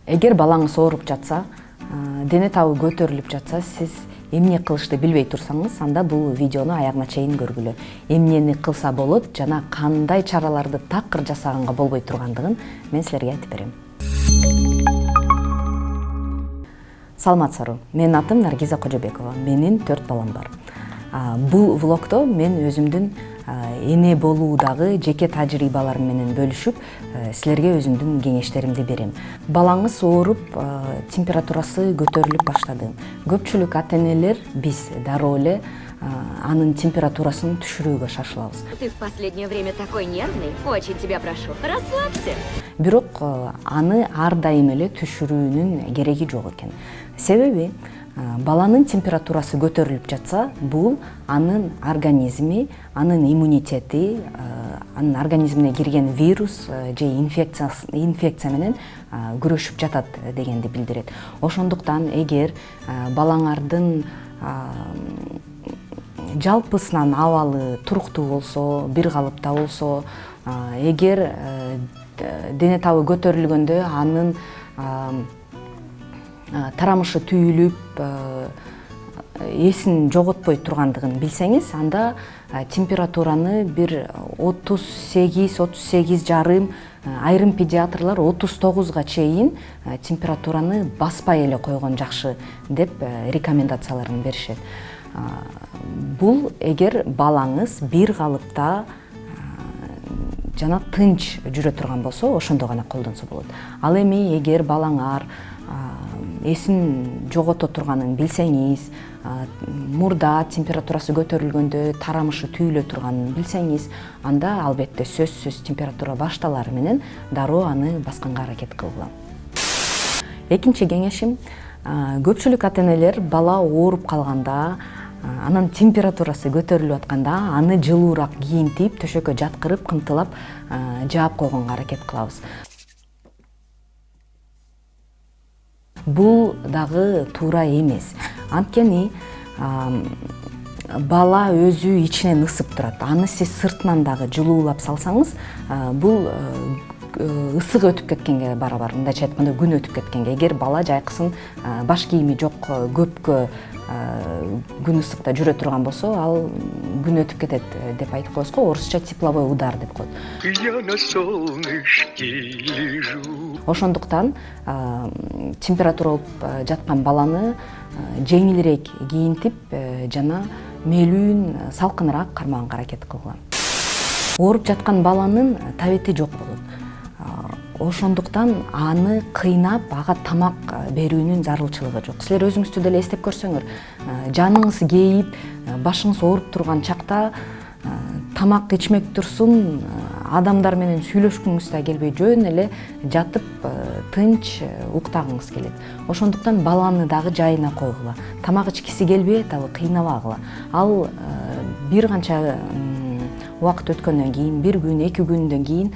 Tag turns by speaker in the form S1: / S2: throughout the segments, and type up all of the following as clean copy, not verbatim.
S1: Эгер балаңыз ооруп жатса, дене табы көтөрүлүп жатса, сиз эмне кылышты билбей турсаңыз, анда бул видеону аягына чейин көргүлө. Эмнени кылса болот жана кандай чараларды такыр жасаганга болбой тургандыгын мен силерге айтып берем. Саламатсыздарбы. Менин атым Наргиза Кожобекова. Менин 4 балам бар. Бул влогдо мен өзүмдүн эне болуудагы жеке тажрыйбаларым менен бөлүшүп, силерге өзүмдүн кеңештеримди берем. Балаңыз ооруп, температурасы көтөрүлүп баштады. Көпчүлүк ата-энелер биз дароо эле анын температурасын түшүрүүгө шашылабыз.
S2: Ты в последнее время такой нервный. Очень тебя прошу, расслабься.
S1: Бирок аны ар дайым эле түшүрүүнүн кереги жок экен. Себеби баланын температурасы көтөрүлүп жатса, бул анын организми, анын иммунитети, анын организмине кирген вирус же инфекция менен күрөшүп жатат дегенди билдирет. Ошондуктан эгер балаңардын жалпысынан абалы туруктуу болсо, бир калыпта болсо, эгер дене табы көтөрүлгөндө анын тарамышы түйүлүп, эсин жоготпой тургандыгын билсеңиз, анда температураны бир 38-38,5, айрым педиатрлар 39га чейин температураны баспай эле койгон жакшы деп рекомендацияларын беришет. Бул эгер балаңыз бир калыпта жана тынч жүрө турган болсо, ошондо гана колдонсо болот. Ал эми эгер балаңар эсин жогото турганын билсеңиз, мурда температурасы көтөрүлгөндө тарамышы түйүлө турганын билсеңиз, анда албетте сөзсүз температура башталары менен дароо аны басканга аракет кылгыла. Экинчи кеңешим, көпчүлүк ата-энелер бала ооруп калганда, анын температурасы көтөрүлүп атканда, аны жылуураак кийинтип, төшөккө жаткырып, кымтылап жаап койгонго аракет кылабыз. Бул дагы туура эмес. Анткени бала өзү ичинен ысып турат. Аны сиз сыртынан дагы жылуулап салсаңыз, бул ысык өтүп кеткенге барабар. Мындайча айтканда күн өтүп кеткенге. Эгер бала жайкысын баш кийими жок, көпкө күн ысыкта жүрө турган болсо, ал күн өтүп кетет деп айтып коебуз го. Орусча тепловой удар деп коет.
S3: Я на солнышке лежу.
S1: Ошондуктан температура болуп жаткан баланы жеңилирээк кийинтип жана мээлүүн салкыныраак кармаганга аракет кылгыла. Ооруп жаткан баланын табети жок болот. Ошондуктан аны кыйнап, ага тамак берүүнүн зарылчылыгы жок. Силер өзүңүздү деле эстеп көрсөңөр, жаныңыз кейип, башыңыз ооруп турган чакта тамак ичмек турсун, адамдар менен сүйлөшкүңүз да келбей, жөн эле жатып, тынч уктагыңыз келет. Ошондуктан баланы дагы жайына койгула. Тамак ичкиси келбей атабы, кыйнабагыла. Ал бир канча убакыт өткөндөн кийин, бир күн, 2 күндөн кийин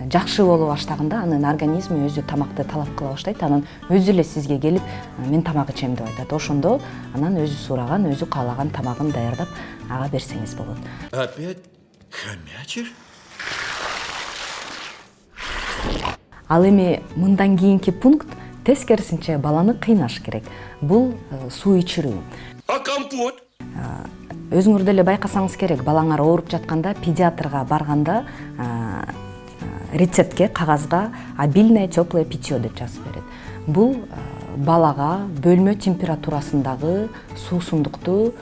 S1: жакшы боло баштаганда, анын организми өзү тамакты талап кыла баштайт. Анан өзү эле сизге келип, мен тамак ичем деп айтат. Ошондо анан өзү сураган, өзү каалаган тамагын даярдап ага берсеңиз болот.
S3: Опять хомячишь?
S1: Ал эми мындан кийинки пункт тескерисинче баланы кыйнаш керек. Бул суу ичирүү.
S3: А компот?
S1: Өзүңөр деле байкасаңыз керек, балаңар ооруп жатканда педиатрга барганда рецептке, кагазга обильное теплое питье деп жазып берет. Бул балага бөлмө температурасындагы суусундукту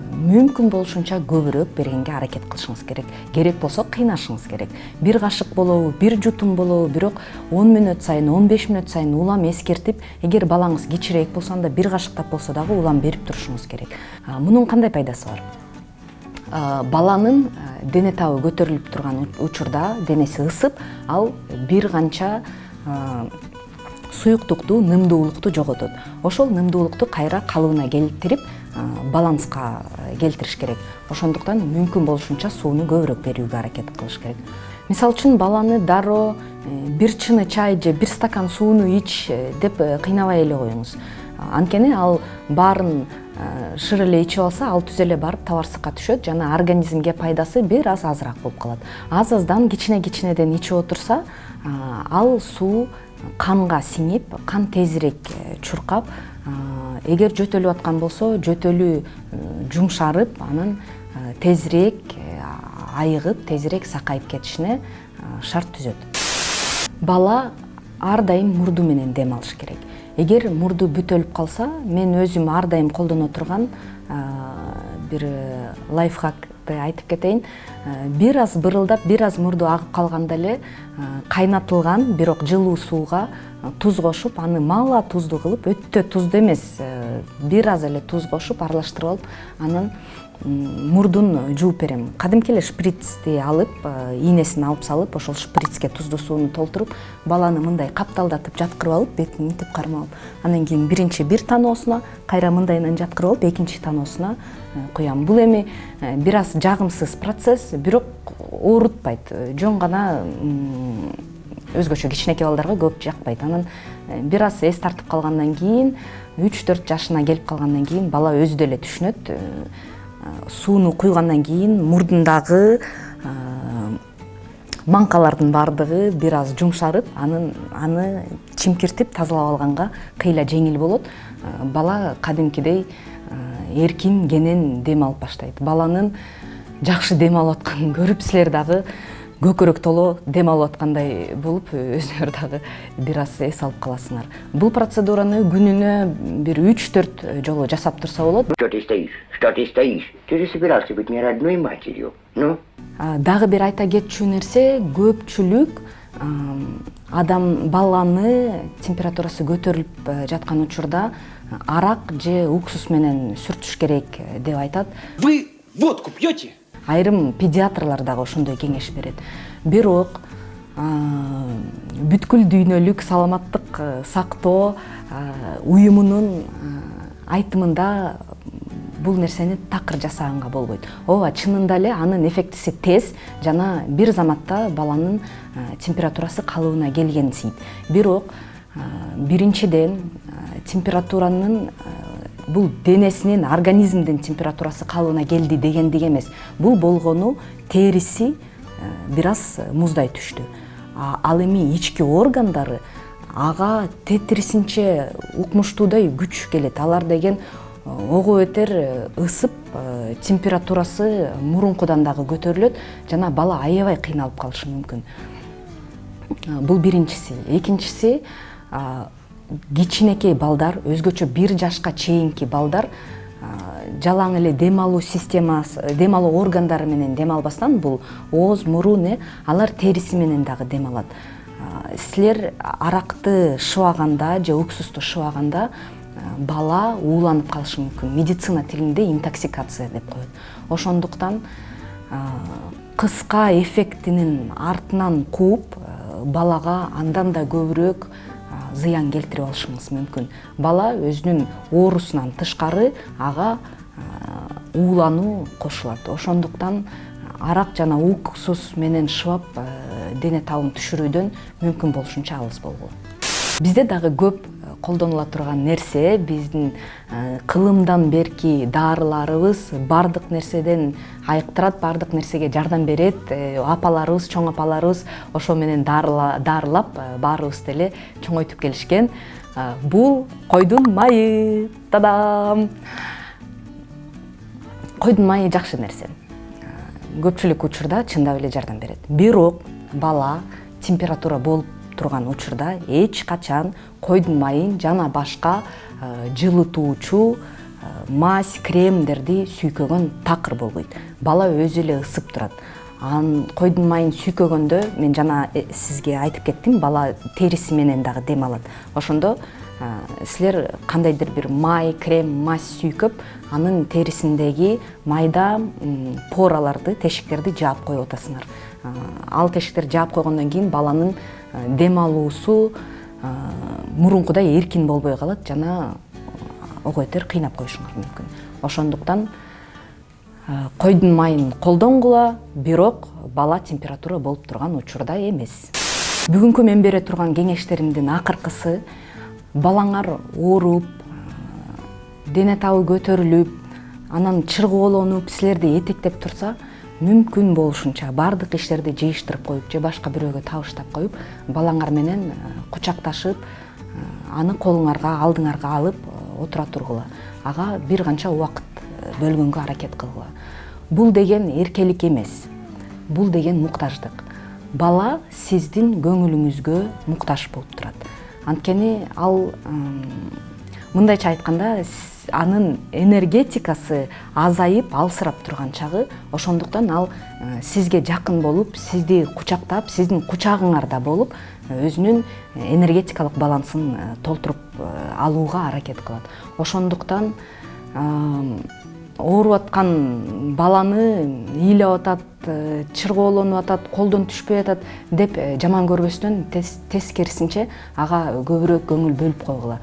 S1: мүмкүн болушунча көбүрөөк бергенге аракет кылышыңыз керек. Керек болсо кыйнашыңыз керек. Бир кашык болобу, бир жутум болобу, бирок 10 мүнөт сайын, 15 мүнөт сайын улам эскертип, эгер балаңыз кичирээк болсо, анда бир кашыктап болсо дагы улам берип турушуңуз керек. Мунун кандай пайдасы бар? Баланын дене табы көтөрүлүп турган учурда денеси ысып, ал бир канча суюктукту, нымдуулукту жоготот. Ошол нымдуулукту кайра калыбына келтирип, баланска келтириш керек. Ошондуктан мүмкүн болушунча сууну көбүрөөк берүүгө аракет кылыш керек. Мисалы үчүн баланы дароо бир чыны чай же бир стакан сууну ич деп кыйнабай эле коюңуз. Анткени ал баарын шыр эле ичип алса, ал түз эле барып табарсыкка түшөт жана организмге пайдасы бир аз азыраак болуп калат. Аз-аздан, кичинеден ичип отурса, ал суу канга сиңип, кан тезирээк чуркап, эгер жөтөлүп аткан болсо, жөтөлү жумшарып, анын тезирээк айыгып, тезирээк сакайып кетишине шарт түзөт. Бала ар дайым мурду менен дем алыш керек. Эгер мурду бүтөлүп калса, мен өзүм ар дайым колдоно турган бир лайфхакты айтып кетейин. Бир аз бырылдап, бир аз мурду агып калганда эле кайнатылган, бирок жылуу сууга туз кошуп, аны мала тузду кылып, өтө тузду эмес, бир аз эле туз кошуп, аралаштырып алып, анын мурдун жууп берем. Кадимки эле шприцти алып, ийнесин алып салып, ошол шприцке туздуу сууну толтуруп, баланы мындай капталдатып жаткырып алып, бетин мынтип кармап алып, анан кийин биринчи бир таноосуна, кайра мындайынан жаткырып алып, экинчи таноосуна куям. Бул эми бир аз жагымсыз процесс, бирок оорутпайт. Жөн гана өзгөчө кичинекей балдарга көп жакпайт. Анан бир аз эс тартып калгандан кийин, 3-4 жашына келип калгандан кийин бала өзү деле түшүнөт. Сууну куйгандан кийин мурдундагы маңкалардын баардыгы бир аз жумшарып, аны чимкиртип тазалап алганга кыйла жеңил болот. Бала кадимкидей эркин, кенен дем алып баштайт. Баланын жакшы дем алып атканын көрүп, силер дагы көкөрөк толо дем алып аткандай болуп, өзүңөр дагы бир аз эс алып каласыңар. Бул процедураны күнүнө бир 3-4 жолу жасап турса болот.
S4: Что ты стоишь? Что ты стоишь? Ты же собирался быть не родной матерью. Ну?
S1: Дагы бир айта кетчү нерсе, көпчүлүк адам баланы температурасы көтөрүлүп жаткан учурда арак же уксус менен сүртүш керек деп айтат.
S5: Вы водку пьете?
S1: Айрым педиатрлар дагы ошондой кеңеш берет. Бирок бүткүл дүйнөлүк саламаттык сактоо уюмунун айтымында бул нерсени такыр жасаганга болбойт. Ооба, чынында эле анын эффектиси тез жана бир заматта баланын температурасы калыбына келгенсийт. Бирок биринчиден температуранын бул денесинин, организмдин температурасы калыбына келди дегендик эмес. Бул болгону териси бир аз муздай түштү. Ал эми ички органдары ага тетрисинче укмуштуудай күч келет. Алар деген ого бетер ысып, температурасы мурункудан дагы көтөрүлөт жана бала аябай кыйналып калышы мүмкүн. Бул биринчиси. Экинчиси, кичинекей балдар, өзгөчө 1 жашка чейинки балдар жалаң эле дем алуу системасы, дем алуу органдары менен дем албастан, бул ооз, мурун, алар териси менен дагы дем алат. Силер аракты шыбаганда же уксусту шыбаганда бала ууланып калышы мүмкүн. Медицина тилинде интоксикация деп коет. Ошондуктан кыска эффектинин артынан кууп, балага андан да көбүрөөк зыян келтирип алышыңыз мүмкүн. Бала өзүнүн оорусунан тышкары ага уулануу кошулат. Ошондуктан арак жана уксус менен шыбап дене табын түшүрүүдөн мүмкүн болушунча алыс болгула. Бизде дагы көп колдонула турган нерсе, биздин кылымдан берки дарыларыбыз бардык нерседен айыктырат, бардык нерсеге жардам берет. Апаларыбыз, чоң апаларыбыз ошо менен дарылап баарыбыз деле чоңойтуп келишкен. Бул койдун майы. Тадам! Койдун майы жакшы нерсе. Көпчүлүк учурда чындап эле жардам берет. Бирок бала температура болуп турган учурда эч качан койдун майын жана башка жылытуучу мазь, кремдерди сүйкөгөн такыр болбойт. Бала өзү эле ысып турат. Койдун майын сүйкөгөндө, мен жана сизге айтып кеттим, бала териси менен дагы дем алат. Ошондо силер кандайдыр бир май, крем, мазь сүйкөп, анын терисиндеги майда пораларды, тешиктерди жаап коюп атасыңар. Ал тешиктер жаап койгондон кийин баланын дем алуусу мурункудай эркин болбой калат жана ого бетер кыйнап коюшуңар мүмкүн. Ошондуктан койдун майын колдонгула, бирок бала температура болуп турган учурда эмес. Бүгүнкү мен бере турган кеңештеримдин акыркысы, балаңар ооруп, дене табы көтөрүлүп, анан чыргоолонуп, силерди этектеп турса, мүмкүн болушунча баардык иштерди жыйыштырып коюп же башка бирөөгө табыштап коюп балаңар менен кучакташып аны колуңарга алдыңарга алып отура тургула, ага бир канча убакыт бөлгөнгө аракет кылгыла. Бул деген эркелик эмес, бул деген муктаждык. Бала сиздин көңүлүңүзгө муктаж болуп турат. Анткени ал мындайча айтканда анын энергетикасы азайып алсырап турган чагы, ошондуктан ал сизге жакын болуп, сизди кучактап, сиздин кучагыңарда болуп, өзүнүн энергетикалык балансын толтуруп алууга аракет кылат. Ошондуктан ооруп аткан баланы ыйлап атат, чыргоолонуп атат, колдон түшпөй атат деп жаман көрбөстөн тескерисинче ага көбүрөөк көңүл бөлүп койгула.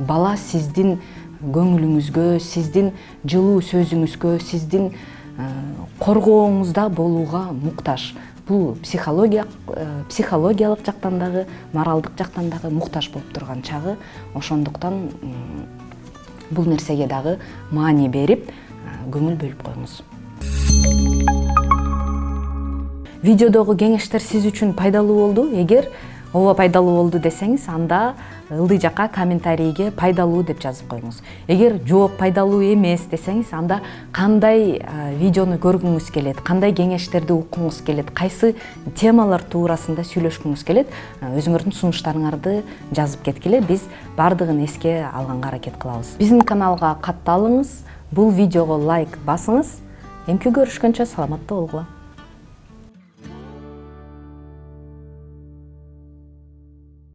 S1: Бала сиздин көңүлүңүзгө, сиздин жылуу сөзүңүзгө, сиздин коргооңузда болууга муктаж. Бул психологиялык жактан дагы, моралдык жактан дагы муктаж болуп турган чагы. Ошондуктан бул нерсеге дагы маани берип, көңүл бөлүп коюңуз. Видеодогу кеңештер сиз үчүн пайдалуу болду? Эгер ооба пайдалуу болду десеңиз, анда ылдый жакка комментарийге пайдалуу деп жазып коюңуз. Эгер жок пайдалуу эмес десеңиз, анда кандай видеону көргүңүз келет, кандай кеңештерди уккуңуз келет, кайсы темалар туурасында сүйлөшкүңүз келет, өзүңөрдүн сунуштарыңарды жазып кеткиле, биз бардыгын эске алганга аракет кылабыз. Биздин каналга катталыңыз, бул видеого лайк басыңыз. Эмки көрүшкөнчө саламатта болгула.